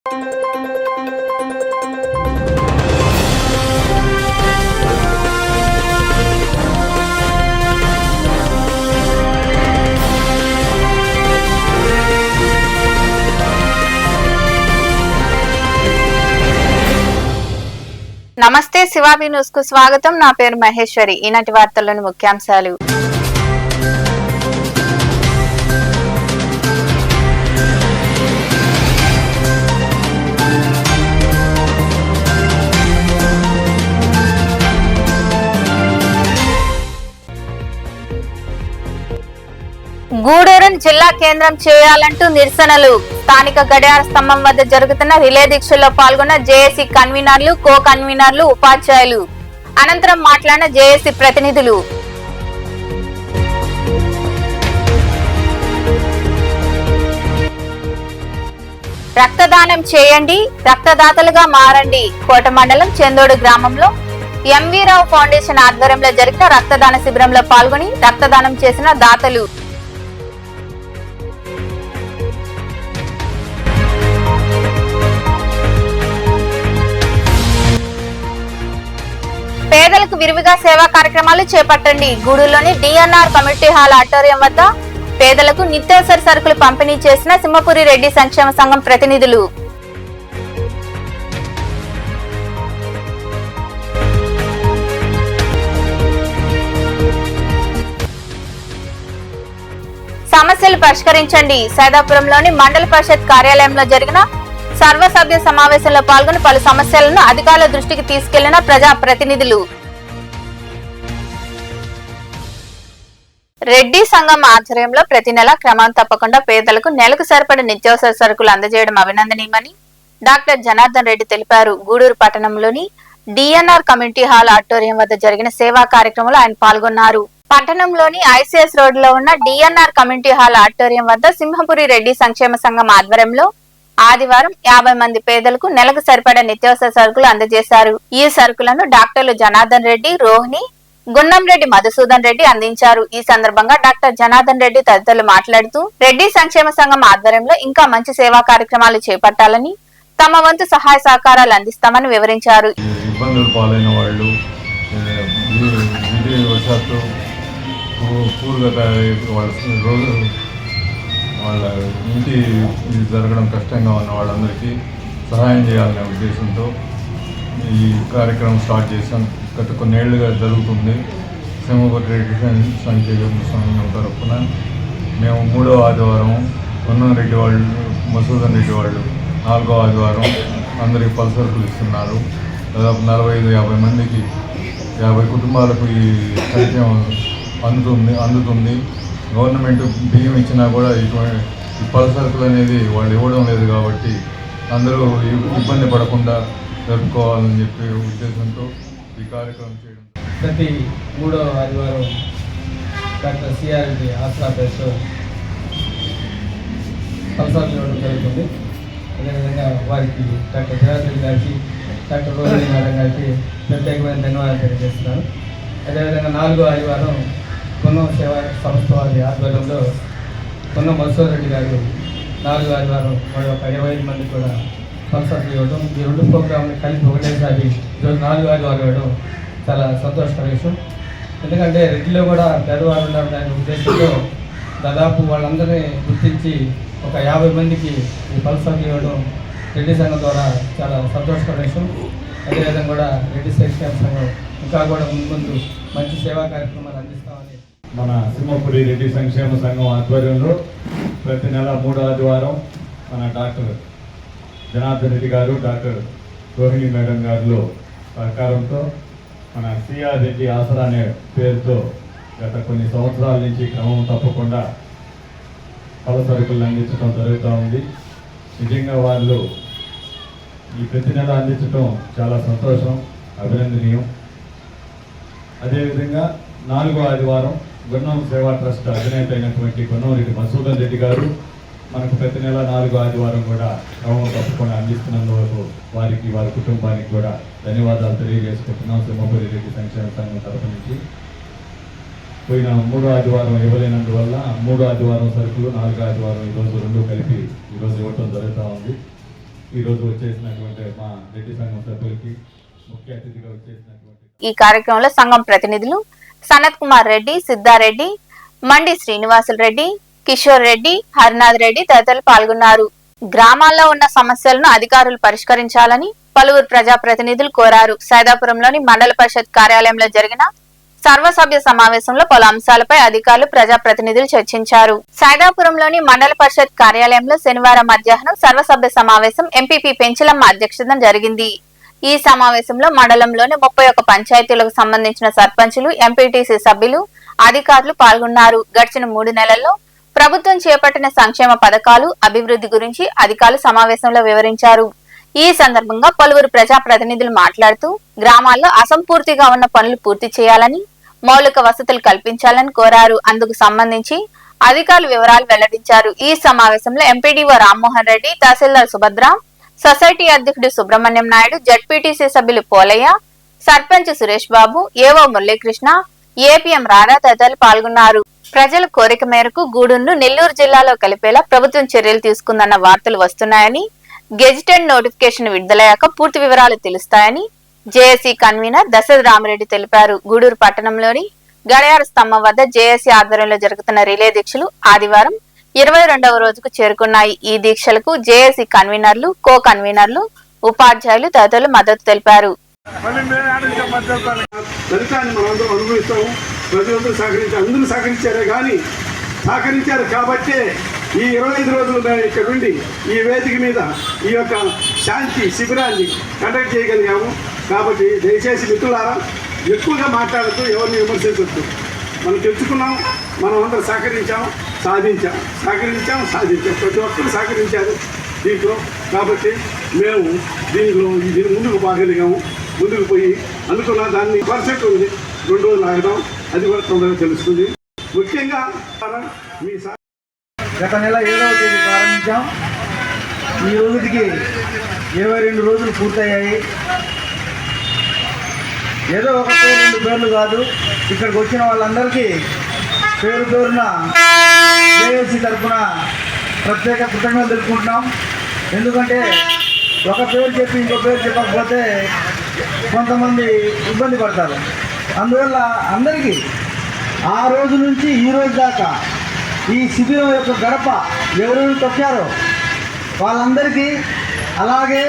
నమస్తే శివాబి న్యూస్ కు స్వాగతం. నా పేరు మహేశ్వరి. ఈనాటి వార్తల్లోని ముఖ్యాంశాలు. గూడూరు జిల్లా కేంద్రం చేయాలంటూ నిరసనలు. స్థానిక గడియార స్తంభం వద్ద జరుగుతున్న రిలే దీక్షల్లో పాల్గొన్న జేఏసీ కన్వీనర్లు, కో కన్వీనర్లు, ఉపాధ్యాయులు. అనంతరం మాట్లాడిన జేఏసీ ప్రతినిధులు. రక్తదానం చేయండి, రక్తదాతలుగా మారండి. కోట మండలం చెందోడు గ్రామంలో ఎంవీ రావు ఫౌండేషన్ ఆధ్వర్యంలో జరిగిన రక్తదాన శిబిరంలో పాల్గొని రక్తదానం చేసిన దాతలు. పేదలకు విరివిగా సేవా కార్యక్రమాలు చేపట్టండి. గూడూరులోని డిఎన్ఆర్ కమ్యూనిటీ హాల్ ఆడిటోరియం వద్ద పేదలకు నిత్యావసర సరుకులు పంపిణీ చేసిన సింహపురి రెడ్డి సంక్షేమ సంఘం ప్రతినిధులు. సమస్యలు పరిష్కరించండి. సైదాపురంలోని మండల పరిషత్ కార్యాలయంలో జరిగిన సర్వసభ్య సమావేశంలో పాల్గొని పలు సమస్యలను అధికారుల దృష్టికి తీసుకెళ్లిన ప్రజా ప్రతినిధులు. రెడ్డి సంఘం ఆధ్వర్యంలో ప్రతి నెల క్రమం తప్పకుండా పేదలకు నెలకు సరిపడే నిత్యావసర సరుకులు అందజేయడం అభినందనీయమని డాక్టర్ జనార్దన్ రెడ్డి తెలిపారు. గూడూరు పట్టణంలోని డిఎన్ఆర్ కమ్యూనిటీ హాల్ ఆడిటోరియం వద్ద జరిగిన సేవా కార్యక్రమంలో ఆయన పాల్గొన్నారు. పట్టణంలోని ఐసీఎస్ రోడ్డులో ఉన్న డిఎన్ఆర్ కమ్యూనిటీ హాల్ ఆడిటోరియం వద్ద సింహపురి రెడ్డి సంక్షేమ సంఘం ఆధ్వర్యంలో ఆదివారం 50 మంది పేదలకు నెలకు సరిపడా నిత్యావసర సరుకులు అందజేశారు. ఈ సరుకులను డాక్టర్లు జనార్దన్ రెడ్డి, రోహిణి, గున్నం రెడ్డి, మధుసూదన్ రెడ్డి అందించారు. ఈ సందర్భంగా డాక్టర్ జనార్దన్ రెడ్డి తదితరులు మాట్లాడుతూ రెడ్డి సంక్షేమ సంఘం ఆధ్వర్యంలో ఇంకా మంచి సేవా కార్యక్రమాలు చేపట్టాలని, తమ వంతు సహాయ సహకారాలు అందిస్తామని వివరించారు. వాళ్ళ ఇంటి జరగడం కష్టంగా ఉన్న వాళ్ళందరికీ సహాయం చేయాలనే ఉద్దేశంతో ఈ కార్యక్రమం స్టార్ట్ చేసాం. గత కొన్నేళ్లుగా జరుగుతుంది. సింహపురి రెడ్డి సంక్షేమ సంఘం తరఫున మేము 3వ ఆదివారం గున్నం రెడ్డి వాళ్ళు, మధుసూదన్ రెడ్డి వాళ్ళు 4వ ఆదివారం అందరికీ పలసరుకులు ఇస్తున్నారు. దాదాపు 45-50 మందికి 50 కుటుంబాలకు ఈ సంక్షేమం అందుతుంది. గవర్నమెంట్ బియ్యం ఇచ్చినా కూడా ఇటువంటి పలసరుకులు అనేది వాళ్ళు ఇవ్వడం లేదు కాబట్టి అందరూ ఇబ్బంది పడకుండా జరుపుకోవాలని చెప్పి ఉద్దేశంతో ఈ కార్యక్రమం చేయడం. ప్రతి 3వ ఆదివారం డాక్టర్ సిఆర్ రెడ్డి ఆశ్రాపేస్లో పలసరులు ఇవ్వడం జరుగుతుంది. అదేవిధంగా వారికి డాక్టర్ జనార్దన్ రెడ్డి గారికి, డాక్టర్ రోహిణి మేడం గారికి ప్రత్యేకమైన ధన్యవాదాలు తెలియజేస్తున్నాను. అదేవిధంగా 4వ ఆదివారం గున్నం సేవా సంస్థ వారి ఆధ్వర్యంలో గున్నం మధుసూదన్ రెడ్డి గారు 4వ ఆదివారం మరో 25 మంది కూడా పలసరుకులు ఇవ్వడం, ఈ 2 ప్రోగ్రాంలు కలిపి ఒకటేసారి ఈరోజు 4వ ఆదివారం ఇవ్వడం చాలా సంతోషకర విషయం. ఎందుకంటే రెడ్డిలో కూడా పేదవారు ఉండాలనే ఉద్దేశంతో దాదాపు వాళ్ళందరినీ గుర్తించి ఒక 50 మందికి ఈ పలసరుకులు ఇవ్వడం రెడ్డి సంఘం ద్వారా చాలా సంతోషకర విషయం. అదేవిధంగా కూడా రెడ్డి సంక్షేమ సంఘం ఇంకా కూడా ముందు మంచి సేవా కార్యక్రమాలు అందిస్తామని మన సింహపురి రెడ్డి సంక్షేమ సంఘం ఆధ్వర్యంలో ప్రతి నెల 3వ ఆదివారం మన డాక్టర్ జనార్దన్ రెడ్డి గారు, డాక్టర్ రోహిణి మేడం గారిలో సహకారంతో మన సిఆర్ రెడ్డి ఆసరా అనే పేరుతో గత కొన్ని సంవత్సరాల నుంచి క్రమం తప్పకుండా పలసరుకులు అందించడం జరుగుతూ ఉంది. నిజంగా వాళ్ళు ఈ ప్రతి నెల అందించడం చాలా సంతోషం, అభినందనీయం. అదేవిధంగా 4వ ఆదివారం గున్నం సేవా ట్రస్ట్ అధినేత అయినటువంటి గున్నం రెడ్డి మధుసూదన్ రెడ్డి గారు మనకు ప్రతి నెల 4వ ఆదివారం కూడా క్రమం తప్పకుండా అందిస్తున్నందుకు వారికి, వారి కుటుంబానికి కూడా ధన్యవాదాలు తెలియజేసుకుంటున్నాం. సింహపురి రెడ్డి సంక్షేమ సంఘం తరఫు నుంచి పోయిన 3వ ఆదివారం ఇవ్వలేనందువల్ల 3వ ఆదివారం సరుకులు, 4వ ఆదివారం ఈరోజు 2 కలిపి ఈరోజు ఇవ్వటం జరుగుతూ ఉంది. ఈరోజు వచ్చేసినటువంటి మా రెడ్డి సంఘం సభ్యులకి, ముఖ్య అతిథిగా వచ్చేసినటువంటి ఈ కార్యక్రమంలో సంఘం ప్రతినిధులు సనత్ కుమార్ రెడ్డి, సిద్ధారెడ్డి, మండి శ్రీనివాసులు రెడ్డి, కిషోర్ రెడ్డి, హరినాథ్ రెడ్డి తదితరులు పాల్గొన్నారు. గ్రామాల్లో ఉన్న సమస్యలను అధికారులు పరిష్కరించాలని పలువురు ప్రజాప్రతినిధులు కోరారు. సైదాపురంలోని మండల పరిషత్ కార్యాలయంలో జరిగిన సర్వసభ్య సమావేశంలో పలు అంశాలపై అధికారులు ప్రజాప్రతినిధులు చర్చించారు. సైదాపురంలోని మండల పరిషత్ కార్యాలయంలో శనివారం మధ్యాహ్నం సర్వసభ్య సమావేశం ఎంపీపీ పెంచలమ్మ అధ్యక్షతన జరిగింది. ఈ సమావేశంలో మండలంలోని 31 పంచాయతీలకు సంబంధించిన సర్పంచులు, ఎంపీటీసీ సభ్యులు, అధికారులు పాల్గొన్నారు. గడిచిన 3 నెలల్లో ప్రభుత్వం చేపట్టిన సంక్షేమ పథకాలు, అభివృద్ధి గురించి అధికారులు సమావేశంలో వివరించారు. ఈ సందర్భంగా పలువురు ప్రజాప్రతినిధులు మాట్లాడుతూ గ్రామాల్లో అసంపూర్తిగా ఉన్న పనులు పూర్తి చేయాలని, మౌలిక వసతులు కల్పించాలని కోరారు. అందుకు సంబంధించి అధికారులు వివరాలు వెల్లడించారు. ఈ సమావేశంలో ఎంపీడీఓ రామ్మోహన్ రెడ్డి, తహసీల్దార్ సుభద్ర, సొసైటీ అధ్యక్షుడు సుబ్రహ్మణ్యం నాయుడు, జడ్పీటీసీ సభ్యులు పోలయ్య, సర్పంచ్ సురేష్ బాబు, ఏవో మురళీకృష్ణ, ఏపీఎం రాధా తదితరులు పాల్గొన్నారు. ప్రజల కోరిక మేరకు గూడూరును నెల్లూరు జిల్లాలో కలిపేలా ప్రభుత్వం చర్యలు తీసుకుందన్న వార్తలు వస్తున్నాయని, గెజిటెడ్ నోటిఫికేషన్ విడుదలయ్యాక పూర్తి వివరాలు తెలుస్తాయని జేఏసీ కన్వీనర్ దశరథ రామిరెడ్డి తెలిపారు. గూడూరు పట్టణంలోని గడియార స్తంభం వద్ద జేఏసీ ఆధ్వర్యంలో జరుగుతున్న రిలే దీక్షలు ఆదివారం 22వ రోజుకు చేరుకున్నాయి. ఈ దీక్షలకు జేఏసీ కన్వీనర్లు, కో కన్వీనర్లు, ఉపాధ్యాయులు తదితరులు మద్దతు తెలిపారు. ఫలితాన్ని మనందరం అనుభవిస్తాము. ప్రజలందరూ అందరూ సహకరించారే కానీ సహకరించారు కాబట్టే ఈ 25 రోజులు మేము ఇక్కడ నుండి ఈ వేదిక మీద ఈ యొక్క శాంతి శిబిరాన్ని కండక్ట్ చేయగలిగాము. కాబట్టి దయచేసి మిత్రులారా, ఎక్కువగా మాట్లాడుతూ ఎవరిని విమర్శించద్దు. మనం తెచ్చుకున్నాం, మనం అందరూ సహకరించాం, సాధించాం. ప్రతి ఒక్కరు సహకరించారు దీంట్లో. కాబట్టి మేము దీని ముందుకు పోగలిగాము. ముందుకు పోయి అనుకున్న దాన్ని పర్ఫెక్ట్ ఉంది. 2 రోజులు ఆగడం, అది కూడా తొందరగా తెలుస్తుంది. ముఖ్యంగా మీ గత నెల 7వ తేదీ ప్రారంభించాం. ఈ రోజుకి 22 రోజులు పూర్తయ్యాయి. ఏదో ఒక పేరు 2 పేర్లు కాదు, ఇక్కడికి వచ్చిన వాళ్ళందరికీ పేరున జేఏసీ తరఫున ప్రత్యేక కృతజ్ఞతలు తెలుపుకుంటున్నాం. ఎందుకంటే ఒక పేరు చెప్పి ఇంకో పేరు చెప్పకపోతే కొంతమంది ఇబ్బంది పడతారు. అందువల్ల అందరికీ ఆ రోజు నుంచి ఈ రోజు దాకా ఈ శిబిరం యొక్క గడప ఎవరెవరు తొక్కారో వాళ్ళందరికీ, అలాగే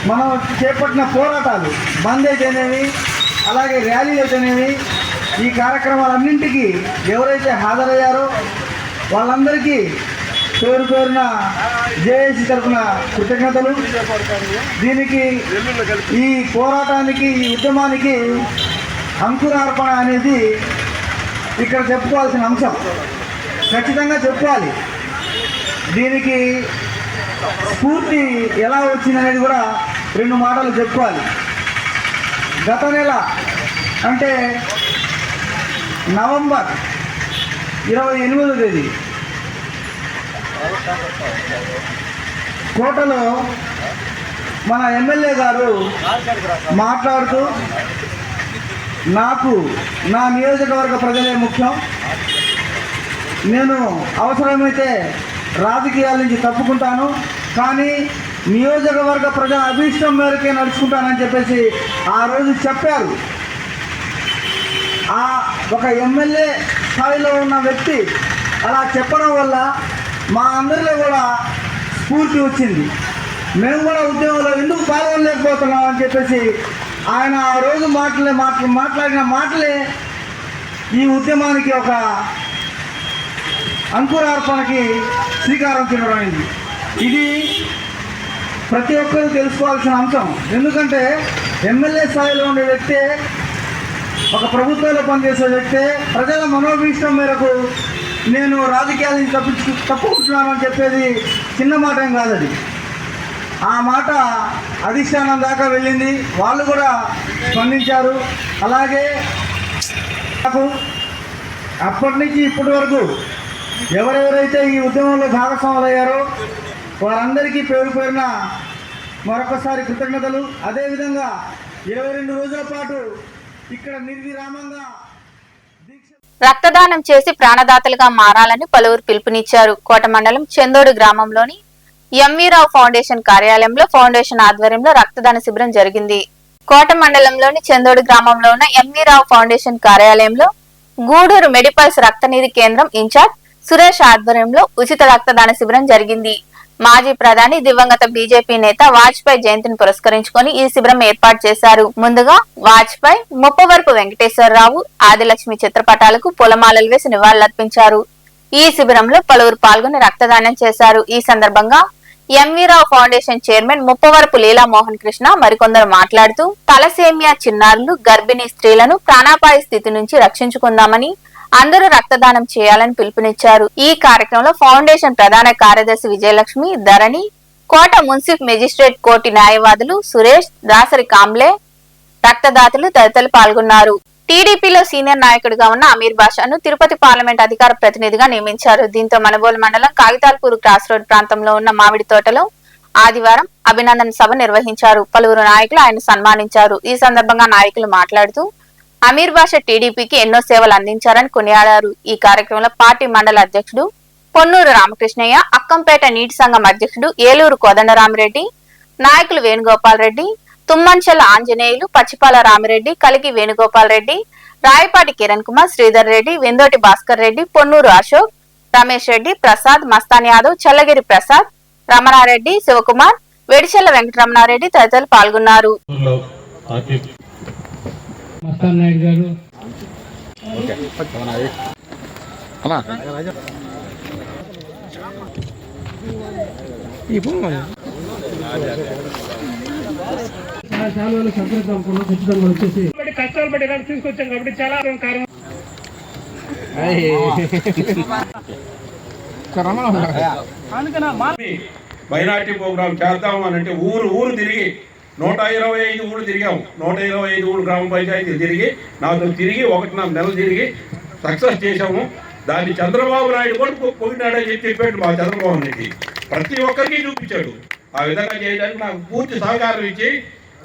మనం చేపట్టిన పోరాటాలు, బంద్ అయితేనేవి, అలాగే ర్యాలీలు అయితేనేవి, ఈ కార్యక్రమాలన్నింటికీ ఎవరైతే హాజరయ్యారో వాళ్ళందరికీ పేరున జేఏసీ తరఫున కృతజ్ఞతలు. దీనికి, ఈ పోరాటానికి, ఈ ఉద్యమానికి అంకురార్పణ అనేది ఇక్కడ చెప్పుకోవాల్సిన అంశం. ఖచ్చితంగా చెప్పుకోవాలి. దీనికి స్ఫూర్తి ఎలా వచ్చిందనేది కూడా 2 మాటలు చెప్పుకోవాలి. గత నెల అంటే నవంబర్ 28వ తేదీ కోటలో మన ఎమ్మెల్యే గారు మాట్లాడుతూ, నాకు నా నియోజకవర్గ ప్రజలే ముఖ్యం, నేను అవసరమైతే రాజకీయాల నుంచి తప్పుకుంటాను, కానీ నియోజకవర్గ ప్రజల అభీష్టం మేరకే నడుచుకుంటానని చెప్పేసి ఆ రోజు చెప్పారు. ఆ ఒక ఎమ్మెల్యే స్థాయిలో ఉన్న వ్యక్తి అలా చెప్పడం వల్ల మా అందరిలో కూడా స్ఫూర్తి వచ్చింది. మేము కూడా ఉద్యమంలో ఎందుకు పాల్గొనలేకపోతున్నాం అని చెప్పేసి ఆయన ఆ రోజు మాట్లాడిన మాటలే ఈ ఉద్యమానికి ఒక అంకురార్పణకి శ్రీకారం చుట్టమైంది. ఇది ప్రతి ఒక్కరూ తెలుసుకోవాల్సిన అంశం. ఎందుకంటే ఎమ్మెల్యే స్థాయిలో ఉండే వ్యక్తే, ఒక ప్రభుత్వంలో పనిచేసే వ్యక్తే ప్రజల మనోభీష్టం మేరకు నేను రాజకీయాల నుంచి తప్పుకుంటున్నాను అని చెప్పేది చిన్న మాట ఏం కాదు. అది ఆ మాట అధిష్టానం దాకా వెళ్ళింది. వాళ్ళు కూడా స్పందించారు. అలాగే అప్పటి నుంచి ఇప్పటి వరకు ఎవరెవరైతే ఈ ఉద్యమంలో భాగస్వాములు అయ్యారో వారందరికీ పేరున మరొకసారి కృతజ్ఞతలు. అదేవిధంగా 22 రోజుల పాటు ఇక్కడ నిర్విరామంగా రక్తదానం చేసి ప్రాణదాతలుగా మారాలని పలువురు పిలుపునిచ్చారు. కోట మండలం చెందోడు గ్రామంలోని ఎంవి రావు ఫౌండేషన్ కార్యాలయంలో ఫౌండేషన్ ఆధ్వర్యంలో రక్తదాన శిబిరం జరిగింది. కోట మండలంలోని చందోడు గ్రామంలో ఉన్న ఎంవి రావు ఫౌండేషన్ కార్యాలయంలో గూడూరు మెడిపల్స్ రక్తనిధి కేంద్రం ఇన్ఛార్జ్ సురేష్ ఆధ్వర్యంలో ఉచిత రక్తదాన శిబిరం జరిగింది. మాజీ ప్రధాని దివంగత బీజేపీ నేత వాజ్పేయి జయంతిని పురస్కరించుకొని ఈ శిబిరం ఏర్పాటు చేశారు. ముందుగా వాజ్పేయి, ముప్పవరపు వెంకటేశ్వరరావు, ఆదిలక్ష్మి చిత్రపటాలకు పూలమాలలు వేసి నివాళులర్పించారు. ఈ శిబిరంలో పలువురు పాల్గొని రక్తదానం చేశారు. ఈ సందర్భంగా ఎంవి రావు ఫౌండేషన్ చైర్మన్ ముప్పవరపు లీలా మోహన్ కృష్ణ మరికొందరు మాట్లాడుతూ తలసేమియా చిన్నారులు, గర్భిణీ స్త్రీలను ప్రాణాపాయ స్థితి నుంచి రక్షించుకుందామని అందరూ రక్తదానం చేయాలని పిలుపునిచ్చారు. ఈ కార్యక్రమంలో ఫౌండేషన్ ప్రధాన కార్యదర్శి విజయలక్ష్మి, ధరణి, కోట మున్సిఫ్ మెజిస్ట్రేట్ కోర్టు న్యాయవాదులు సురేష్, దాసరి కాంబ్లే, రక్తదాతలు తదితరులు పాల్గొన్నారు. టీడీపీలో సీనియర్ నాయకుడిగా ఉన్న అమీర్ బాషాను తిరుపతి పార్లమెంట్ అధికార ప్రతినిధిగా నియమించారు. దీంతో మనుబోలు మండలం కాగితాల్పూర్ క్రాస్ రోడ్ ప్రాంతంలో ఉన్న మామిడి తోటలో ఆదివారం అభినందన సభ నిర్వహించారు. పలువురు నాయకులు ఆయన సన్మానించారు. ఈ సందర్భంగా నాయకులు మాట్లాడుతూ అమీర్ బాషా టీడీపీకి ఎన్నో సేవలు అందించారని కొనియాడారు. ఈ కార్యక్రమంలో పార్టీ మండల అధ్యక్షుడు పొన్నూరు రామకృష్ణయ్య, అక్కంపేట నీటి సంఘం అధ్యక్షుడు ఏలూరు కోదండరామిరెడ్డి, నాయకులు వేణుగోపాల్ రెడ్డి, తుమ్మంచెల ఆంజనేయులు, పచ్చిపాల రామిరెడ్డి, కలిగి వేణుగోపాల్ రెడ్డి, రాయపాటి కిరణ్ కుమార్, శ్రీధర్ రెడ్డి, వెందోటి భాస్కర్ రెడ్డి, పొన్నూరు అశోక్, రమేష్ రెడ్డి, ప్రసాద్, మస్తాన్ యాదవ్, చల్లగిరి ప్రసాద్, రమణారెడ్డి, శివకుమార్, వెడిచెల్ల వెంకటరమణారెడ్డి తదితరులు పాల్గొన్నారు. మస్తాన్ నాయుడు గారు, ఖచ్చితంగా వచ్చేసి కష్టాలు పడి తీసుకొచ్చాం కాబట్టి చాలా కారణం మైనార్టీ ప్రోగ్రామ్ చేద్దాం అని అంటే ఊరు తిరిగి 125 ఊళ్ళు తిరిగాము. 125 ఊళ్ళు గ్రామ పంచాయతీలు తిరిగి నాతో తిరిగి 1.5 నెలలు తిరిగి సక్సెస్ చేశాము. దాన్ని చంద్రబాబు నాయుడు కూడా పొగినాడని చెప్పాడు. మా చంద్రబాబు నాయుడు ప్రతి ఒక్కరికి చూపించాడు. ఆ విధంగా చేయడానికి నాకు పూర్తి సహకారం ఇచ్చి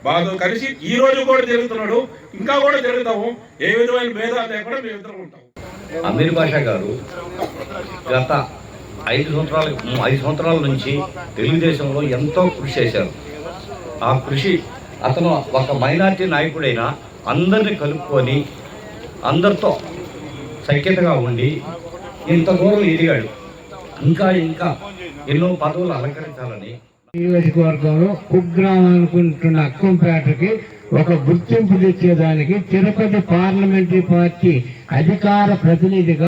బాగా కలిసి ఈ రోజు కూడా తిరుగుతున్నాడు, ఇంకా కూడా తిరుగుతాము. ఏ విధమైన భేదాలు లేకుండా మేము ఇద్దరం ఉంటాం. అమీర్ బాషా గారు గత 5 సంవత్సరాల నుంచి తెలుగుదేశంలో ఎంతో కృషి చేశారు. ఆ కృషి అతను ఒక మైనార్టీ నాయకుడైనా అందరినీ కలుపుకొని అందరితో సఖ్యతగా ఉండి ఇంత దూరం ఎదిగాడు. ఇంకా ఎన్నో పదవులు అలంకరించాలని నియోజకవర్గంలో కుగ్రామం అనుకుంటున్న అక్కంపేటకి ఒక గుర్తింపు తెచ్చేదానికి తిరుపతి పార్లమెంటరీ పార్టీ అధికార ప్రతినిధిగా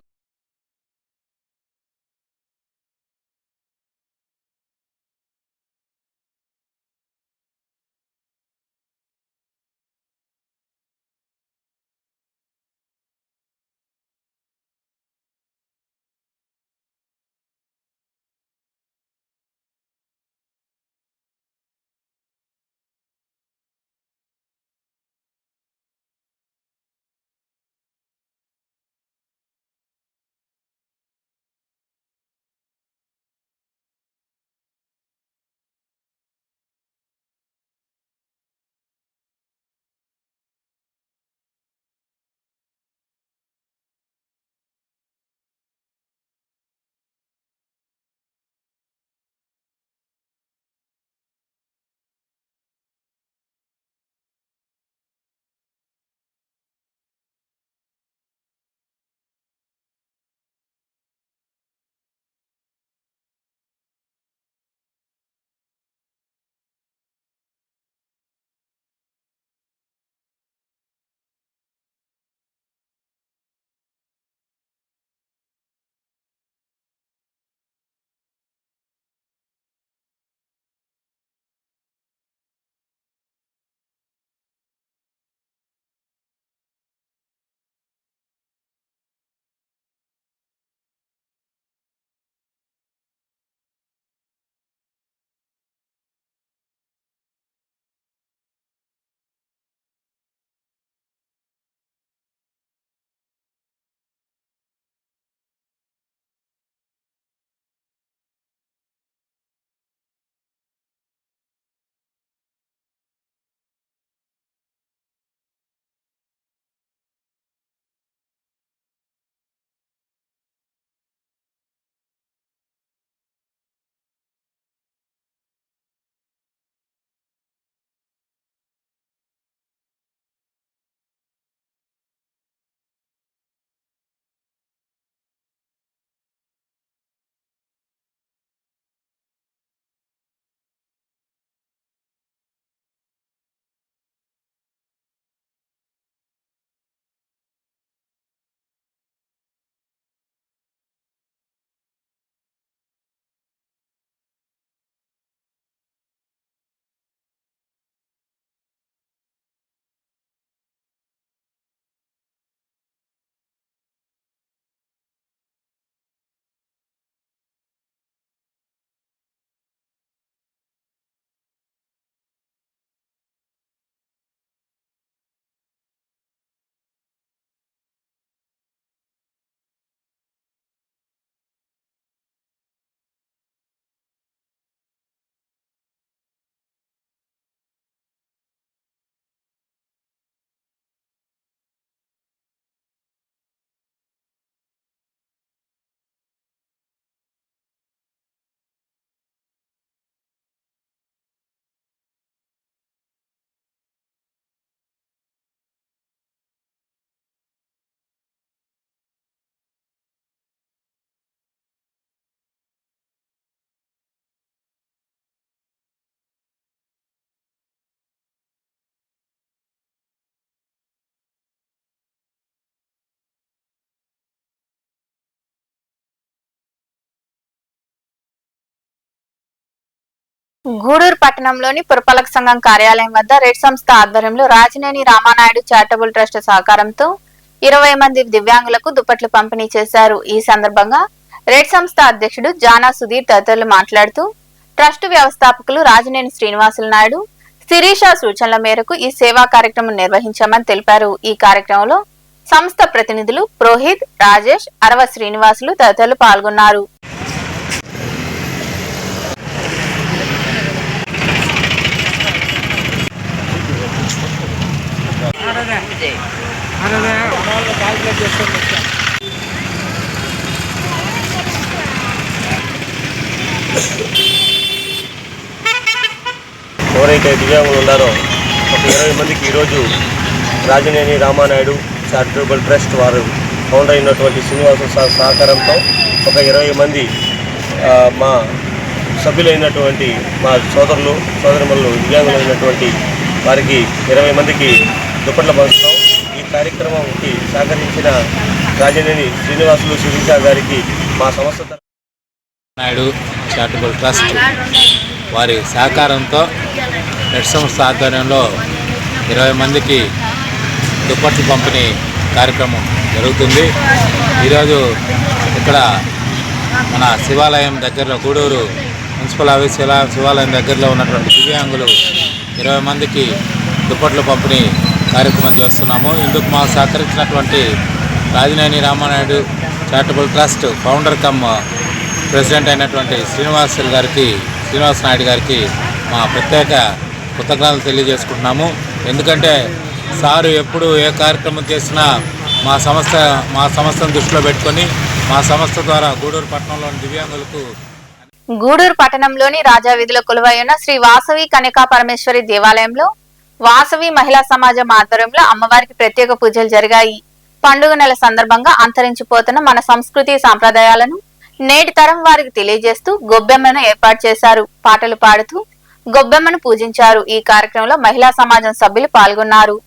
గూడూరు పట్టణంలోని పురపాలక సంఘం కార్యాలయం వద్ద రెడ్ సంస్థ ఆధ్వర్యంలో రాజనేని రామానాయుడు చారిటబుల్ ట్రస్ట్ సహకారంతో 20 మంది దివ్యాంగులకు దుప్పట్లు పంపిణీ చేశారు. ఈ సందర్భంగా రెడ్ సంస్థ అధ్యక్షుడు జానా సుధీర్ తదితరులు మాట్లాడుతూ ట్రస్ట్ వ్యవస్థాపకులు రాజనేని శ్రీనివాసులు నాయుడు, శిరీష సూచనల మేరకు ఈ సేవా కార్యక్రమం నిర్వహించామని తెలిపారు. ఈ కార్యక్రమంలో సంస్థ ప్రతినిధులు పురోహిత్, రాజేష్, అరవ శ్రీనివాసులు తదితరులు పాల్గొన్నారు. ఎవరైతే దివ్యాంగులు ఉన్నారో ఒక 20 మందికి ఈరోజు రాజనేని రామానాయుడు చారిటబుల్ ట్రస్ట్ వారు ఫౌండర్ అయినటువంటి శ్రీనివాసు సహకారంతో ఒక 20 మంది మా సభ్యులైనటువంటి మా సోదరులు దివ్యాంగులైనటువంటి వారికి 20 మందికి దుప్పట్లు పంచుతాం. ఈ కార్యక్రమంకి సహకరించిన రాజనేని శ్రీనివాసులు శిరీష గారికి మా సంస్థ నాయుడు చారిటబుల్ ట్రస్ట్ వారి సహకారంతో రెడ్ సంస్థ ఆధ్వర్యంలో 20 మందికి దుప్పట్లు పంపిణీ కార్యక్రమం జరుగుతుంది. ఈరోజు ఇక్కడ మన శివాలయం దగ్గరలో గూడూరు మున్సిపల్ ఆఫీస్ శివాలయం దగ్గరలో ఉన్నటువంటి దివ్యాంగులు 20 మందికి దుప్పట్లు పంపిణీ కార్యక్రమం చేస్తున్నాము. ఇందుకు మాకు సహకరించినటువంటి Rajaneni Ramanaidu charitable trust founder cum president అయినటువంటి శ్రీనివాస్ నాయుడు గారికి మా ప్రత్యేక కృతజ్ఞతలు తెలియజేసుకుంటున్నాము. ఎందుకంటే సారు ఎప్పుడు ఏ కార్యక్రమం చేసినా మా సంస్థను దృష్టిలో పెట్టుకొని మా సంస్థ ద్వారా గూడూరు పట్టణంలోని దివ్యాంగులకు గూడూరు పట్టణంలోని రాజా వీధిలో కొలువై ఉన్న శ్రీ వాసవి కన్యకా పరమేశ్వరి దేవాలయంలో వాసవి మహిళా సమాజం ఆధ్వర్యంలో అమ్మవారికి ప్రత్యేక పూజలు జరిగాయి. పండుగ నెల సందర్భంగా అంతరించిపోతున్న మన సంస్కృతి సాంప్రదాయాలను నేటి తరం వారికి తెలియజేస్తూ గొబ్బెమ్మను ఏర్పాటు చేశారు. పాటలు పాడుతూ గొబ్బెమ్మను పూజించారు. ఈ కార్యక్రమంలో మహిళా సమాజం సభ్యులు పాల్గొన్నారు.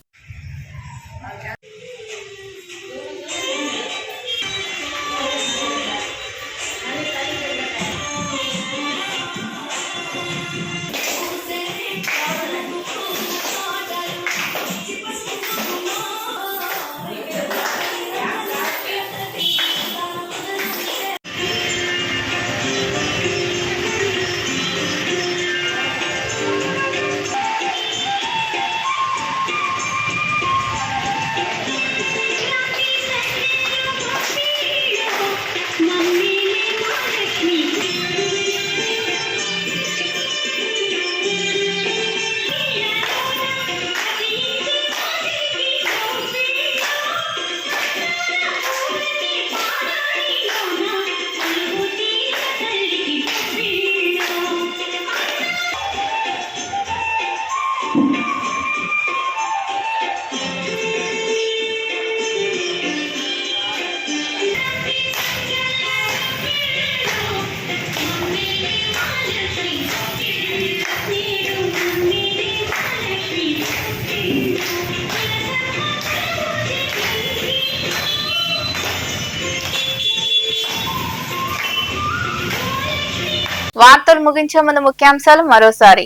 వార్తలు ముగించే ముందు ముఖ్యాంశాలు మరోసారి.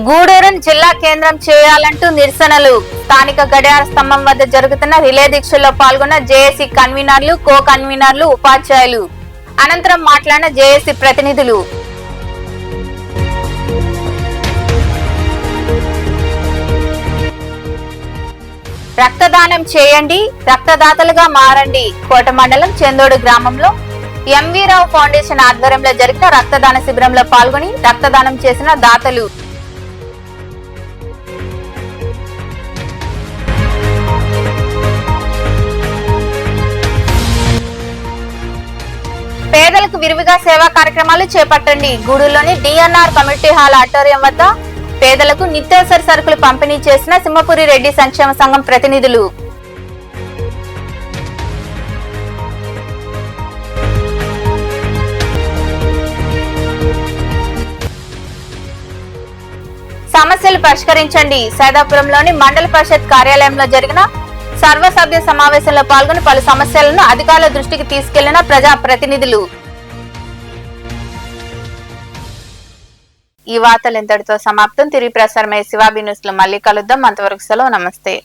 గూడూరును జిల్లా కేంద్రం చేయాలంటూ నిరసనలు. స్థానిక గడియార స్తంభం వద్ద జరుగుతున్న రిలే దీక్షల్లో పాల్గొన్న జేఏసీ కన్వీనర్లు, కో కన్వీనర్లు, ఉపాధ్యాయులు. అనంతరం మాట్లాడిన జేఏసీ ప్రతినిధులు. రక్తదానం చేయండి, రక్తదాతలుగా మారండి. కోట మండలం చెందోడు గ్రామంలో ఎంవీ రావు ఫౌండేషన్ ఆధ్వర్యంలో జరిగిన రక్తదాన శిబిరంలో పాల్గొని రక్తదానం చేసిన దాతలు. పేదలకు విరివిగా సేవా కార్యక్రమాలు చేపట్టండి. గూడూరులోని డిఎన్ఆర్ కమ్యూనిటీ హాల్ ఆడిటోరియం వద్ద పేదలకు నిత్యావసర సరుకులు పంపిణీ చేసిన సింహపురి రెడ్డి సంక్షేమ సంఘం ప్రతినిధులు. సమస్యలు పరిష్కరించండి. సైదాపురంలోని మండల పరిషత్ కార్యాలయంలో జరిగిన సర్వసభ్య సమావేశంలో పాల్గొని పలు సమస్యలను అధికారుల దృష్టికి తీసుకెళ్లిన ప్రజా ప్రతినిధులు. ఈ వార్తలు ఇంతటితో సమాప్తం. తిరిగి ప్రసారమయ్యే శివాబీ న్యూస్ లో మళ్ళీ కలుద్దాం. అంతవరకు సెలవు. నమస్తే.